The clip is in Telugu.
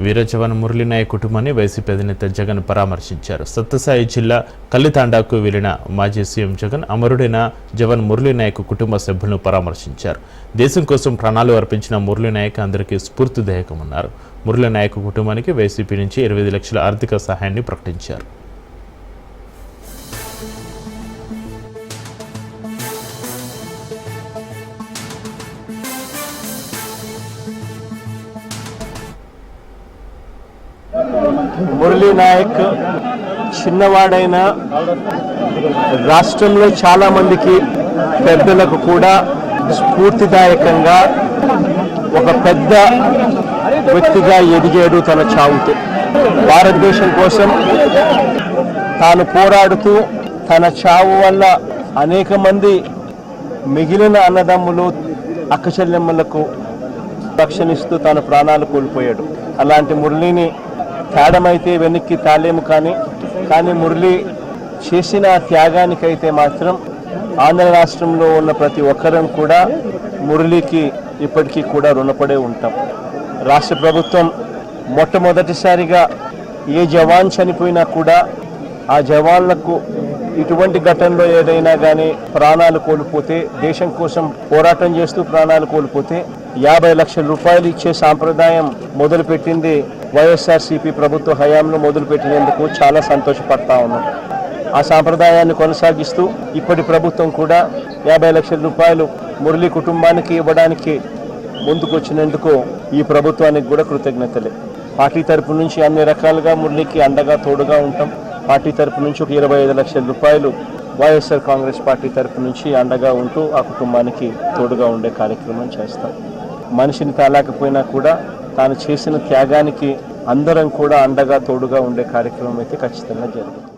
వీర జవాన్ మురళీ నాయక్ కుటుంబాన్ని వైసీపీ అధినేత జగన్ పరామర్శించారు. సత్యసాయి జిల్లా కలితాండాకు వెళ్లిన మాజీ సీఎం జగన్ అమరుడైన జవాన్ మురళీ నాయక్ కుటుంబ సభ్యులను పరామర్శించారు. దేశం కోసం ప్రాణాలు అర్పించిన మురళీ నాయక్ అందరికీ స్ఫూర్తిదాయకమన్నారు. మురళీ నాయక్ కుటుంబానికి వైసీపీ నుంచి 25 లక్షల ఆర్థిక సహాయాన్ని ప్రకటించారు. మురళీ నాయక్ చిన్నవాడైన రాష్ట్రంలో చాలా మందికి పెద్దలకు కూడా స్ఫూర్తిదాయకంగా ఒక పెద్ద వ్యక్తిగా ఎదిగాడు. తన చావుతో భారతదేశం కోసం తాను పోరాడుతూ తన చావు వల్ల అనేక మంది మిగిలిన అన్నదమ్ములు అక్క చెల్లెమ్మలకు రక్షణిస్తూ తన ప్రాణాలు కోల్పోయాడు. అలాంటి మురళిని త్యాగమైతే వెనక్కి తాలేము, కానీ మురళి చేసిన త్యాగానికైతే మాత్రం ఆంధ్ర రాష్ట్రంలో ఉన్న ప్రతి ఒక్కరం కూడా మురళికి ఇప్పటికీ కూడా రుణపడే ఉంటాం. రాష్ట్ర ప్రభుత్వం మొట్టమొదటిసారిగా ఏ జవాన్ చనిపోయినా కూడా ఆ జవాన్లకు ఇటువంటి ఘటనలో ఏదైనా కానీ ప్రాణాలు కోల్పోతే, దేశం కోసం పోరాటం చేస్తూ ప్రాణాలు కోల్పోతే 50 లక్షల రూపాయలు ఇచ్చే సాంప్రదాయం మొదలుపెట్టింది వైఎస్ఆర్సీపీ ప్రభుత్వ హయాంలో మొదలుపెట్టినందుకు చాలా సంతోషపడతా ఉన్నాం. ఆ సాంప్రదాయాన్ని కొనసాగిస్తూ ఇప్పటి ప్రభుత్వం కూడా 50 లక్షల రూపాయలు మురళి కుటుంబానికి ఇవ్వడానికి ముందుకొచ్చినందుకు ఈ ప్రభుత్వానికి కూడా కృతజ్ఞతలే. పార్టీ తరపు నుంచి అన్ని రకాలుగా మురళికి అండగా తోడుగా ఉంటాం. పార్టీ తరపు నుంచి ఒక 25 లక్షల రూపాయలు వైఎస్ఆర్ కాంగ్రెస్ పార్టీ తరపు నుంచి అండగా ఉంటూ ఆ కుటుంబానికి తోడుగా ఉండే కార్యక్రమం చేస్తాం. మనిషిని తాలేకపోయినా కూడా తాను చేసిన త్యాగానికి అందరం కూడా అండగా తోడుగా ఉండే కార్యక్రమం అయితే ఖచ్చితంగా జరుగుతుంది.